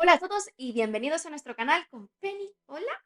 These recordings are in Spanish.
Hola a todos y bienvenidos a nuestro canal con Penny. Hola.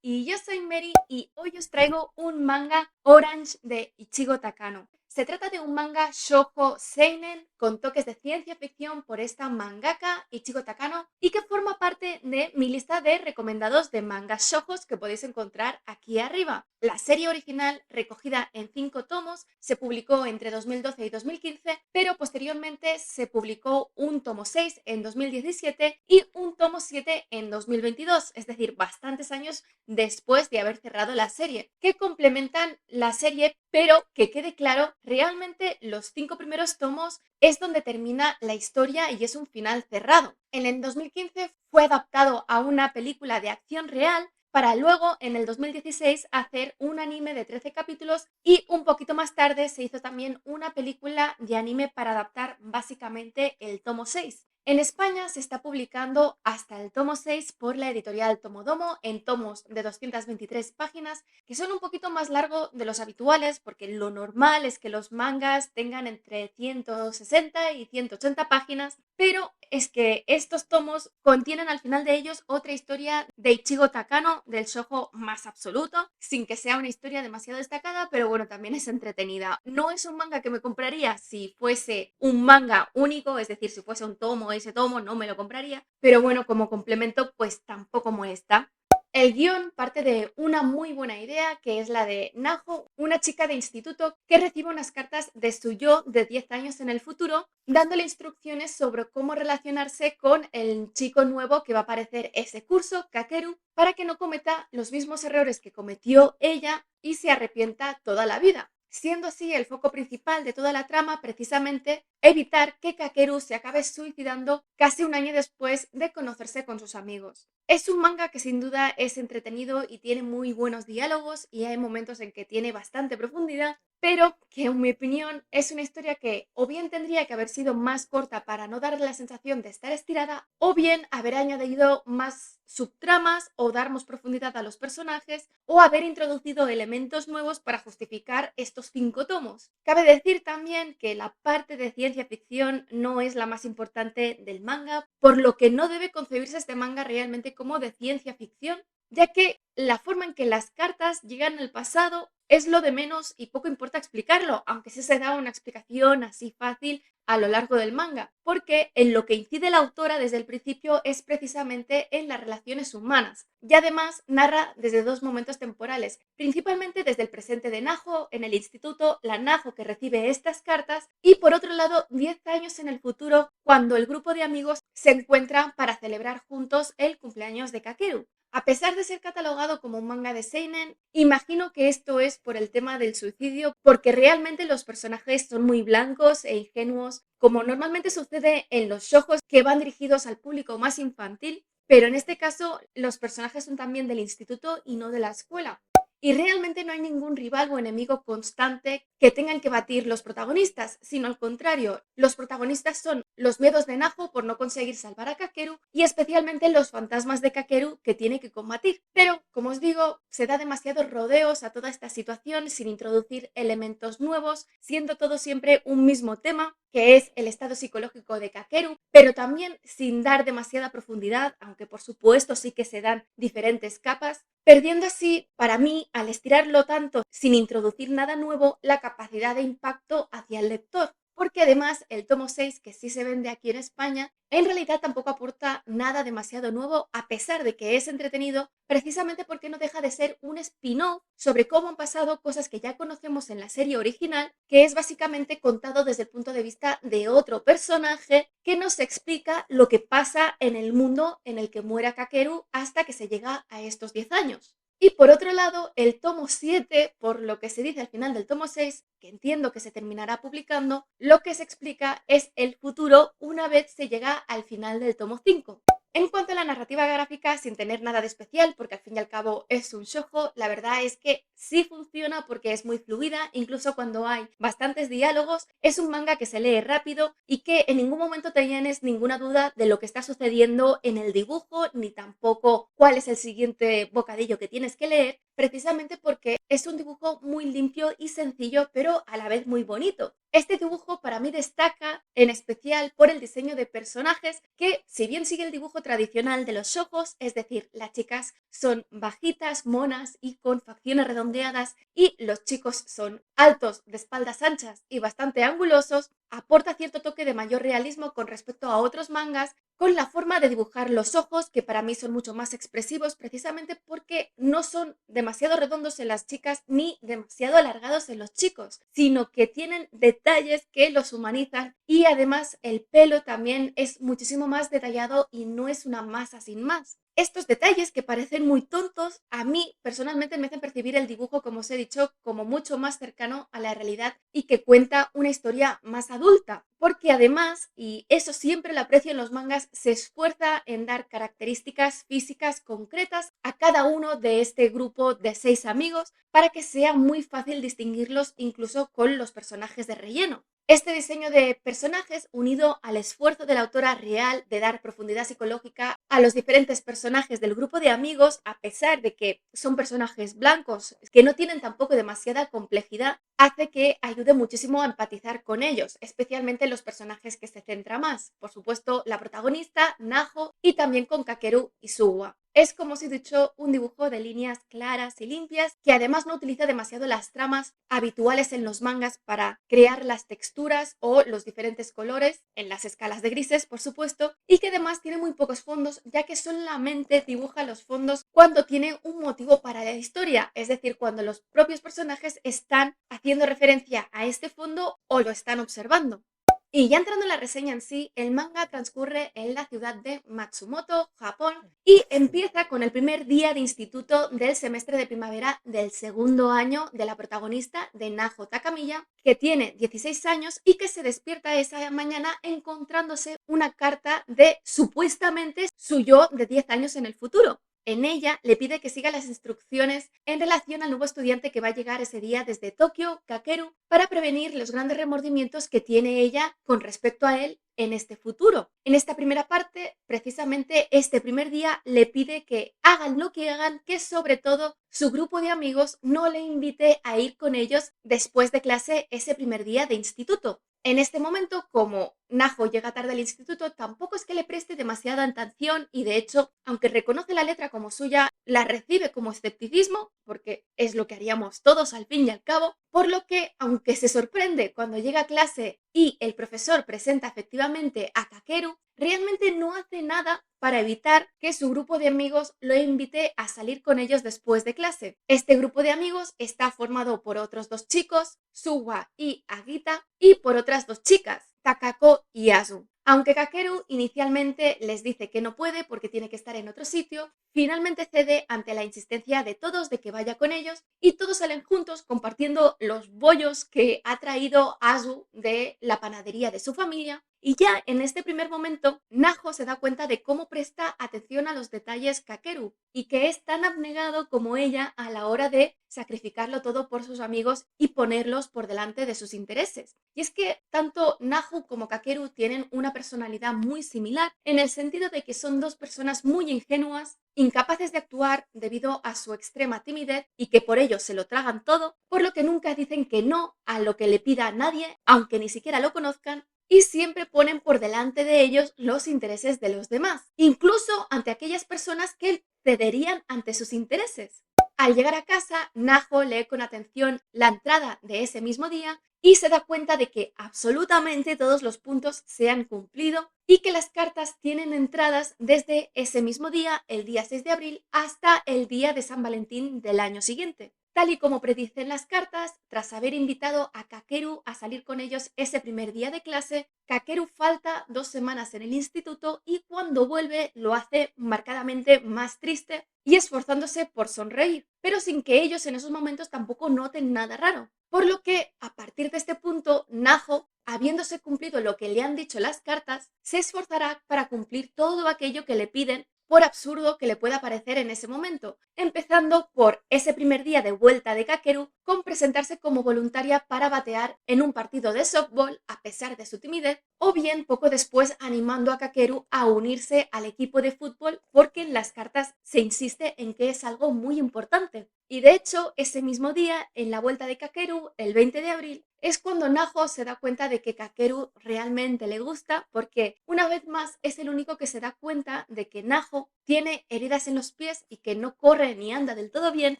Y yo soy Mary y hoy os traigo un manga Orange de Ichigo Takano. Se trata de un manga shoujo seinen con toques de ciencia ficción por esta mangaka Ichigo Takano y que forma parte de mi lista de recomendados de mangas shoujos que podéis encontrar aquí arriba. La serie original, recogida en 5 tomos, se publicó entre 2012 y 2015, pero posteriormente se publicó un tomo 6 en 2017 y un tomo 7 en 2022, es decir, bastantes años después de haber cerrado la serie, que complementan la serie, pero que quede claro, realmente los 5 primeros tomos es donde termina la historia y es un final cerrado. En el 2015 fue adaptado a una película de acción real para luego en el 2016 hacer un anime de 13 capítulos y un poquito más tarde se hizo también una película de anime para adaptar básicamente el tomo 6. En España se está publicando hasta el tomo 6 por la editorial Tomodomo en tomos de 223 páginas, que son un poquito más largos de los habituales porque lo normal es que los mangas tengan entre 160 y 180 páginas, pero es que estos tomos contienen al final de ellos otra historia de Ichigo Takano, del shoujo más absoluto, sin que sea una historia demasiado destacada, pero bueno, también es entretenida. No es un manga que me compraría si fuese un manga único, es decir, si fuese un tomo, ese tomo no me lo compraría, pero bueno, como complemento pues tampoco molesta. El guión parte de una muy buena idea, que es la de Naho, una chica de instituto que recibe unas cartas de su yo de 10 años en el futuro, dándole instrucciones sobre cómo relacionarse con el chico nuevo que va a aparecer ese curso, Kakeru, para que no cometa los mismos errores que cometió ella y se arrepienta toda la vida. Siendo así el foco principal de toda la trama precisamente evitar que Kakeru se acabe suicidando casi un año después de conocerse con sus amigos. Es un manga que sin duda es entretenido y tiene muy buenos diálogos y hay momentos en que tiene bastante profundidad, pero que en mi opinión es una historia que o bien tendría que haber sido más corta para no dar la sensación de estar estirada, o bien haber añadido más subtramas o dar más profundidad a los personajes o haber introducido elementos nuevos para justificar estos 5 tomos. Cabe decir también que la parte de ciencia ficción no es la más importante del manga, por lo que no debe concebirse este manga realmente como de ciencia ficción, ya que la forma en que las cartas llegan al pasado es lo de menos y poco importa explicarlo, aunque sí se da una explicación así fácil a lo largo del manga, porque en lo que incide la autora desde el principio es precisamente en las relaciones humanas, y además narra desde 2 momentos temporales, principalmente desde el presente de Naho en el instituto, la Naho que recibe estas cartas, y por otro lado 10 años en el futuro cuando el grupo de amigos se encuentra para celebrar juntos el cumpleaños de Kakeru. A pesar de ser catalogado como un manga de seinen, imagino que esto es por el tema del suicidio, porque realmente los personajes son muy blancos e ingenuos, como normalmente sucede en los shoujos que van dirigidos al público más infantil, pero en este caso los personajes son también del instituto y no de la escuela. Y realmente no hay ningún rival o enemigo constante que tengan que batir los protagonistas, sino al contrario, los protagonistas son los miedos de Naho por no conseguir salvar a Kakeru y especialmente los fantasmas de Kakeru que tiene que combatir. Pero, como os digo, se da demasiados rodeos a toda esta situación sin introducir elementos nuevos, siendo todo siempre un mismo tema, que es el estado psicológico de Kakeru, pero también sin dar demasiada profundidad, aunque por supuesto sí que se dan diferentes capas, perdiendo así, para mí, al estirarlo tanto sin introducir nada nuevo, la capacidad de impacto hacia el lector. Porque además el tomo 6, que sí se vende aquí en España, en realidad tampoco aporta nada demasiado nuevo, a pesar de que es entretenido, precisamente porque no deja de ser un spin-off sobre cómo han pasado cosas que ya conocemos en la serie original, que es básicamente contado desde el punto de vista de otro personaje que nos explica lo que pasa en el mundo en el que muera Kakeru hasta que se llega a estos 10 años. Y por otro lado, el tomo 7, por lo que se dice al final del tomo 6, que entiendo que se terminará publicando, lo que se explica es el futuro una vez se llega al final del tomo 5. En cuanto a la narrativa gráfica, sin tener nada de especial, porque al fin y al cabo es un shoujo, la verdad es que sí funciona porque es muy fluida, incluso cuando hay bastantes diálogos, es un manga que se lee rápido y que en ningún momento te tienes ninguna duda de lo que está sucediendo en el dibujo, ni tampoco cuál es el siguiente bocadillo que tienes que leer, precisamente porque es un dibujo muy limpio y sencillo, pero a la vez muy bonito. Este dibujo para mí destaca en especial por el diseño de personajes que, si bien sigue el dibujo tradicional de los shojos, es decir, las chicas son bajitas, monas y con facciones redondeadas y los chicos son altos, de espaldas anchas y bastante angulosos, aporta cierto toque de mayor realismo con respecto a otros mangas con la forma de dibujar los ojos, que para mí son mucho más expresivos precisamente porque no son demasiado redondos en las chicas ni demasiado alargados en los chicos, sino que tienen detalles que los humanizan y además el pelo también es muchísimo más detallado y no es una masa sin más. Estos detalles que parecen muy tontos, a mí personalmente me hacen percibir el dibujo, como os he dicho, como mucho más cercano a la realidad y que cuenta una historia más adulta. Porque además, y eso siempre lo aprecio en los mangas, se esfuerza en dar características físicas concretas a cada uno de este grupo de 6 amigos para que sea muy fácil distinguirlos incluso con los personajes de relleno. Este diseño de personajes, unido al esfuerzo de la autora real de dar profundidad psicológica a los diferentes personajes del grupo de amigos, a pesar de que son personajes blancos que no tienen tampoco demasiada complejidad, hace que ayude muchísimo a empatizar con ellos, especialmente los personajes que se centra más. Por supuesto, la protagonista, Naho, y también con Kakeru y Suwa. Es, como os he dicho, un dibujo de líneas claras y limpias que además no utiliza demasiado las tramas habituales en los mangas para crear las texturas o los diferentes colores en las escalas de grises, por supuesto, y que además tiene muy pocos fondos, ya que solamente dibuja los fondos cuando tiene un motivo para la historia, es decir, cuando los propios personajes están haciendo referencia a este fondo o lo están observando. Y ya entrando en la reseña en sí, el manga transcurre en la ciudad de Matsumoto, Japón, y empieza con el primer día de instituto del semestre de primavera del segundo año de la protagonista de Naho Takamiya, que tiene 16 años y que se despierta esa mañana encontrándose una carta de supuestamente su yo de 10 años en el futuro. En ella le pide que siga las instrucciones en relación al nuevo estudiante que va a llegar ese día desde Tokio, Kakeru, para prevenir los grandes remordimientos que tiene ella con respecto a él en este futuro. En esta primera parte, precisamente este primer día le pide que hagan lo que hagan, que sobre todo su grupo de amigos no le invite a ir con ellos después de clase ese primer día de instituto. En este momento, como Naho llega tarde al instituto, tampoco es que le preste demasiada atención y de hecho, aunque reconoce la letra como suya, la recibe como escepticismo, porque es lo que haríamos todos al fin y al cabo, por lo que, aunque se sorprende cuando llega a clase y el profesor presenta efectivamente a Kakeru, realmente no hace nada para evitar que su grupo de amigos lo invite a salir con ellos después de clase. Este grupo de amigos está formado por otros 2 chicos, Suwa y Agita, y por otras 2 chicas, Takako y Azu. Aunque Kakeru inicialmente les dice que no puede porque tiene que estar en otro sitio, finalmente cede ante la insistencia de todos de que vaya con ellos y todos salen juntos compartiendo los bollos que ha traído Azu de la panadería de su familia. Y ya en este primer momento, Naho se da cuenta de cómo presta atención a los detalles Kakeru y que es tan abnegado como ella a la hora de sacrificarlo todo por sus amigos y ponerlos por delante de sus intereses. Y es que tanto Naho como Kakeru tienen una personalidad muy similar en el sentido de que son 2 personas muy ingenuas, incapaces de actuar debido a su extrema timidez y que por ello se lo tragan todo, por lo que nunca dicen que no a lo que le pida a nadie, aunque ni siquiera lo conozcan, y siempre ponen por delante de ellos los intereses de los demás, incluso ante aquellas personas que cederían ante sus intereses. Al llegar a casa, Naho lee con atención la entrada de ese mismo día y se da cuenta de que absolutamente todos los puntos se han cumplido y que las cartas tienen entradas desde ese mismo día, el día 6 de abril, hasta el día de San Valentín del año siguiente. Tal y como predicen las cartas, tras haber invitado a Kakeru a salir con ellos ese primer día de clase, Kakeru falta 2 semanas en el instituto y cuando vuelve lo hace marcadamente más triste y esforzándose por sonreír, pero sin que ellos en esos momentos tampoco noten nada raro. Por lo que, a partir de este punto, Naho, habiéndose cumplido lo que le han dicho las cartas, se esforzará para cumplir todo aquello que le piden, por absurdo que le pueda parecer en ese momento, empezando por ese primer día de vuelta de Kakeru con presentarse como voluntaria para batear en un partido de softball a pesar de su timidez, o bien poco después animando a Kakeru a unirse al equipo de fútbol porque en las cartas se insiste en que es algo muy importante. Y de hecho, ese mismo día, en la vuelta de Kakeru, el 20 de abril, es cuando Naho se da cuenta de que Kakeru realmente le gusta, porque una vez más es el único que se da cuenta de que Naho tiene heridas en los pies y que no corre ni anda del todo bien,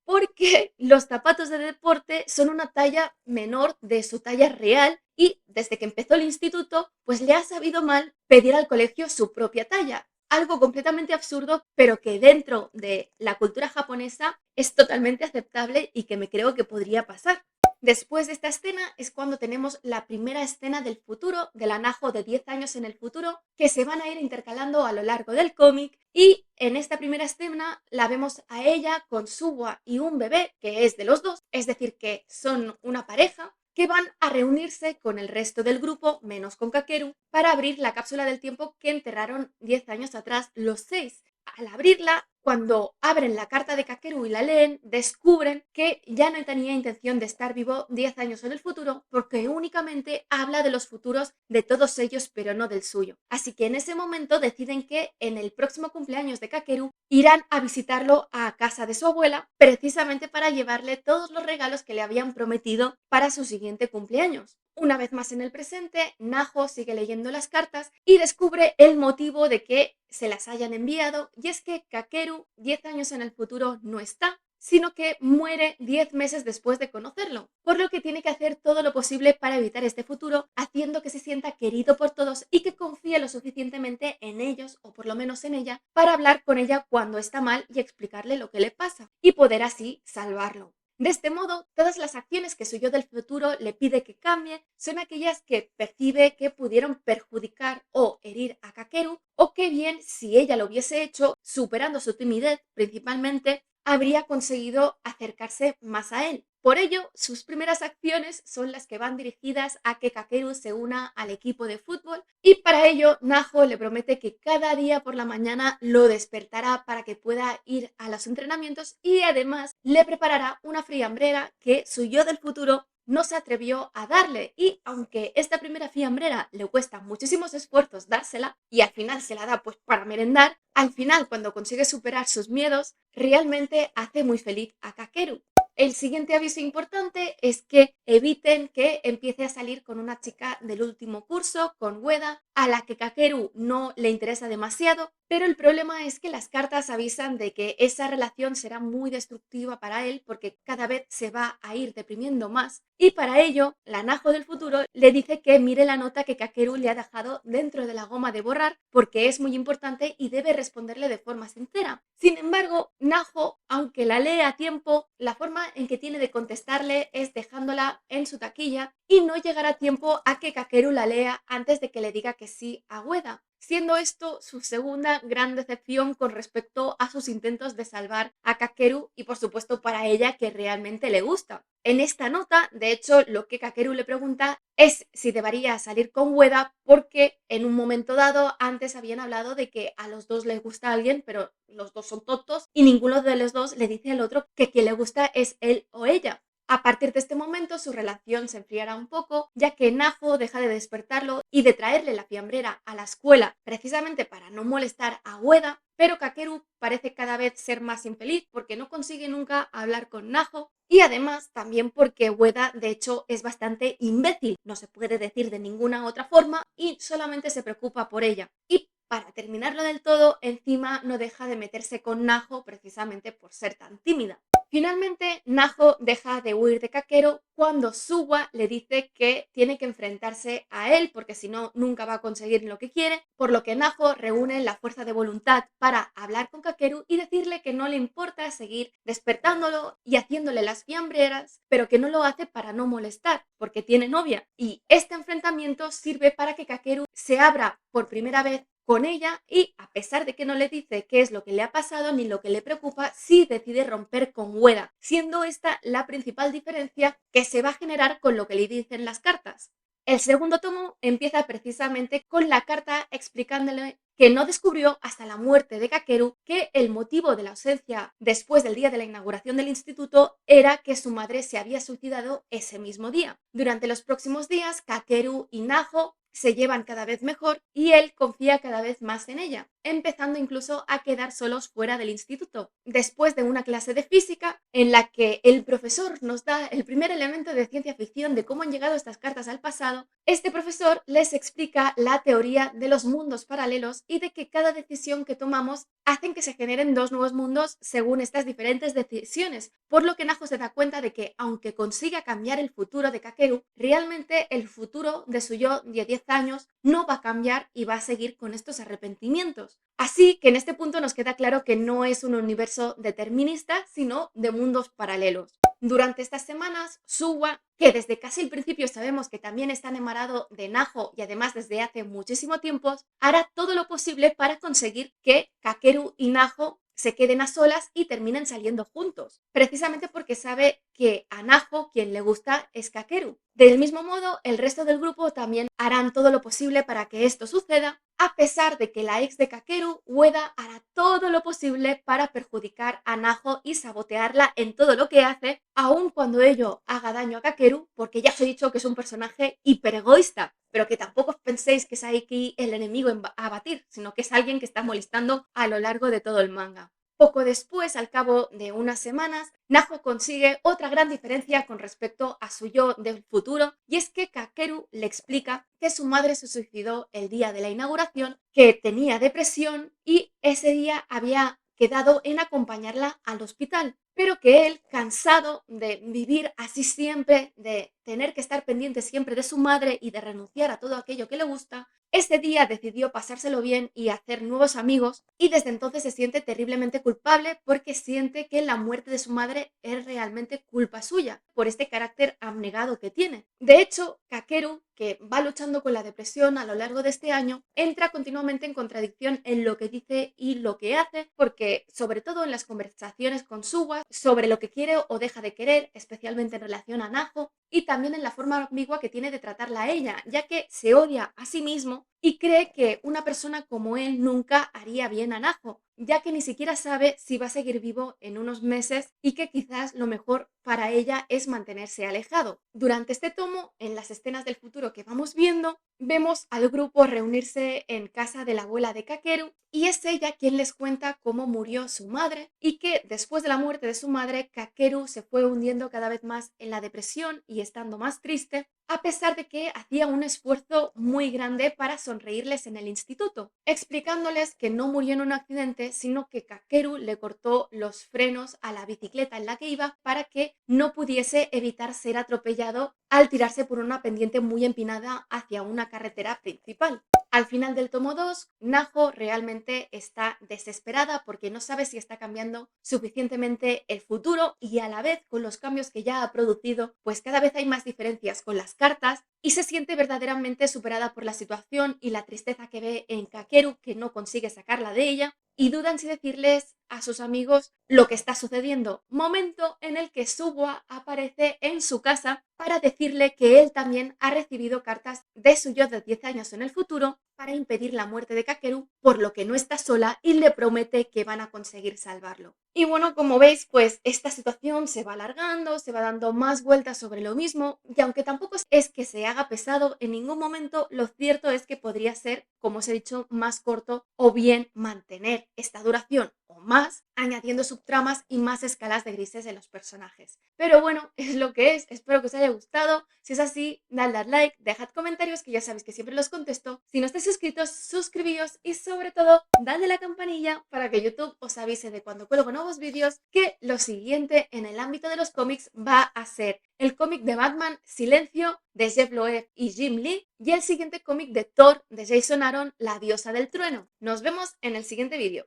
porque los zapatos de deporte son una talla menor de su talla real y desde que empezó el instituto, pues le ha sabido mal pedir al colegio su propia talla. Algo completamente absurdo, pero que dentro de la cultura japonesa es totalmente aceptable y que me creo que podría pasar. Después de esta escena es cuando tenemos la primera escena del futuro, del Anajo de 10 años en el futuro, que se van a ir intercalando a lo largo del cómic. Y en esta primera escena la vemos a ella con Suwa y un bebé que es de los dos, es decir, que son una pareja que van a reunirse con el resto del grupo, menos con Kakeru, para abrir la cápsula del tiempo que enterraron 10 años atrás los seis. Al abrirla, cuando abren la carta de Kakeru y la leen, descubren que ya no tenía intención de estar vivo 10 años en el futuro porque únicamente habla de los futuros de todos ellos, pero no del suyo. Así que en ese momento deciden que en el próximo cumpleaños de Kakeru irán a visitarlo a casa de su abuela precisamente para llevarle todos los regalos que le habían prometido para su siguiente cumpleaños. Una vez más en el presente, Naho sigue leyendo las cartas y descubre el motivo de que se las hayan enviado, y es que Kakeru, 10 años en el futuro, no está, sino que muere 10 meses después de conocerlo, por lo que tiene que hacer todo lo posible para evitar este futuro, haciendo que se sienta querido por todos y que confíe lo suficientemente en ellos, o por lo menos en ella, para hablar con ella cuando está mal y explicarle lo que le pasa, y poder así salvarlo. De este modo, todas las acciones que su yo del futuro le pide que cambie son aquellas que percibe que pudieron perjudicar o herir a Kakeru, o que bien, si ella lo hubiese hecho, superando su timidez principalmente, habría conseguido acercarse más a él. Por ello, sus primeras acciones son las que van dirigidas a que Kakeru se una al equipo de fútbol, y para ello Naho le promete que cada día por la mañana lo despertará para que pueda ir a los entrenamientos, y además le preparará una fiambrera que su yo del futuro no se atrevió a darle, y aunque esta primera fiambrera le cuesta muchísimos esfuerzos dársela y al final se la da pues para merendar, al final cuando consigue superar sus miedos realmente hace muy feliz a Kakeru. El siguiente aviso importante es que eviten que empiece a salir con una chica del último curso, con Ueda, a la que Kakeru no le interesa demasiado, pero el problema es que las cartas avisan de que esa relación será muy destructiva para él porque cada vez se va a ir deprimiendo más, y para ello la Naho del futuro le dice que mire la nota que Kakeru le ha dejado dentro de la goma de borrar porque es muy importante y debe responderle de forma sincera. Sin embargo, Naho, aunque la lee a tiempo, la forma en que tiene de contestarle es dejándola en su taquilla y no llegará tiempo a que Kakeru la lea antes de que le diga que sí a Ueda, siendo esto su segunda gran decepción con respecto a sus intentos de salvar a Kakeru y por supuesto para ella que realmente le gusta. En esta nota, de hecho, lo que Kakeru le pregunta es si debería salir con Ueda porque en un momento dado antes habían hablado de que a los dos les gusta alguien, pero los dos son tontos y ninguno de los dos le dice al otro que quien le gusta es él o ella. A partir de este momento su relación se enfriará un poco, ya que Naho deja de despertarlo y de traerle la fiambrera a la escuela precisamente para no molestar a Ueda, pero Kakeru parece cada vez ser más infeliz porque no consigue nunca hablar con Naho, y además también porque Ueda de hecho es bastante imbécil, no se puede decir de ninguna otra forma, y solamente se preocupa por ella. Y para terminarlo del todo, encima no deja de meterse con Naho precisamente por ser tan tímida. Finalmente, Naho deja de huir de Kakeru cuando Suwa le dice que tiene que enfrentarse a él porque si no, nunca va a conseguir lo que quiere, por lo que Naho reúne la fuerza de voluntad para hablar con Kakeru y decirle que no le importa seguir despertándolo y haciéndole las fiambreras, pero que no lo hace para no molestar, porque tiene novia. Y este enfrentamiento sirve para que Kakeru se abra por primera vez con ella y, a pesar de que no le dice qué es lo que le ha pasado ni lo que le preocupa, sí decide romper con Ueda, siendo esta la principal diferencia que se va a generar con lo que le dicen las cartas. El segundo tomo empieza precisamente con la carta explicándole que no descubrió hasta la muerte de Kakeru que el motivo de la ausencia después del día de la inauguración del instituto era que su madre se había suicidado ese mismo día. Durante los próximos días, Kakeru y Naho se llevan cada vez mejor y él confía cada vez más en ella, empezando incluso a quedar solos fuera del instituto. Después de una clase de física en la que el profesor nos da el primer elemento de ciencia ficción de cómo han llegado estas cartas al pasado, este profesor les explica la teoría de los mundos paralelos y de que cada decisión que tomamos hacen que se generen dos nuevos mundos según estas diferentes decisiones, por lo que Naho se da cuenta de que aunque consiga cambiar el futuro de Kakeru, realmente el futuro de su yo de 10 años no va a cambiar y va a seguir con estos arrepentimientos. Así que en este punto nos queda claro que no es un universo determinista, sino de mundos paralelos. Durante estas semanas, Suwa, que desde casi el principio sabemos que también está enamorado de Naho y además desde hace muchísimo tiempo, hará todo lo posible para conseguir que Kakeru y Naho se queden a solas y terminen saliendo juntos, precisamente porque sabe que a Naho quien le gusta es Kakeru. Del mismo modo, el resto del grupo también harán todo lo posible para que esto suceda, a pesar de que la ex de Kakeru, Ueda, hará todo lo posible para perjudicar a Naho y sabotearla en todo lo que hace, aun cuando ello haga daño a Kakeru, porque ya os he dicho que es un personaje hiperegoísta, pero que tampoco penséis que es aquí el enemigo a batir, sino que es alguien que está molestando a lo largo de todo el manga. Poco después, al cabo de unas semanas, Naho consigue otra gran diferencia con respecto a su yo del futuro, y es que Kakeru le explica que su madre se suicidó el día de la inauguración, que tenía depresión y ese día había quedado en acompañarla al hospital, pero que él, cansado de vivir así siempre, de tener que estar pendiente siempre de su madre y de renunciar a todo aquello que le gusta, ese día decidió pasárselo bien y hacer nuevos amigos y desde entonces se siente terriblemente culpable porque siente que la muerte de su madre es realmente culpa suya por este carácter abnegado que tiene. De hecho, Kakeru, que va luchando con la depresión a lo largo de este año, entra continuamente en contradicción en lo que dice y lo que hace, porque sobre todo en las conversaciones con Suwa sobre lo que quiere o deja de querer, especialmente en relación a Naho, y también en la forma ambigua que tiene de tratarla a ella, ya que se odia a sí mismo y cree que una persona como él nunca haría bien a Naho, ya que ni siquiera sabe si va a seguir vivo en unos meses y que quizás lo mejor para ella es mantenerse alejado. Durante este tomo, en las escenas del futuro que vamos viendo, vemos al grupo reunirse en casa de la abuela de Kakeru y es ella quien les cuenta cómo murió su madre y que después de la muerte de su madre, Kakeru se fue hundiendo cada vez más en la depresión y estando más triste, a pesar de que hacía un esfuerzo muy grande para sonreírles en el instituto, explicándoles que no murió en un accidente, sino que Kakeru le cortó los frenos a la bicicleta en la que iba para que no pudiese evitar ser atropellado al tirarse por una pendiente muy empinada hacia una carretera principal. Al final del tomo 2, Naho realmente está desesperada porque no sabe si está cambiando suficientemente el futuro y a la vez con los cambios que ya ha producido, pues cada vez hay más diferencias con las cartas y se siente verdaderamente superada por la situación y la tristeza que ve en Kakeru, que no consigue sacarla de ella, y dudan si decirles a sus amigos lo que está sucediendo. Momento en el que Suwa aparece en su casa para decirle que él también ha recibido cartas de su yo de 10 años en el futuro para impedir la muerte de Kakeru, por lo que no está sola y le promete que van a conseguir salvarlo. Y bueno, como veis, pues esta situación se va alargando, se va dando más vueltas sobre lo mismo, y aunque tampoco es que se haga pesado en ningún momento, lo cierto es que podría ser, como os he dicho, más corto o bien mantener esta duración o más, añadiendo subtramas y más escalas de grises en los personajes. Pero bueno, es lo que es, espero que os haya gustado. Si es así, dadle al like, dejad comentarios que ya sabéis que siempre los contesto. Si no estáis suscritos, suscribíos y sobre todo, dadle a la campanilla para que YouTube os avise de cuando cuelgo nuevos vídeos, que lo siguiente en el ámbito de los cómics va a ser el cómic de Batman Silencio de Jeff Loeb y Jim Lee y el siguiente cómic de Thor de Jason Aaron, La diosa del trueno. Nos vemos en el siguiente vídeo.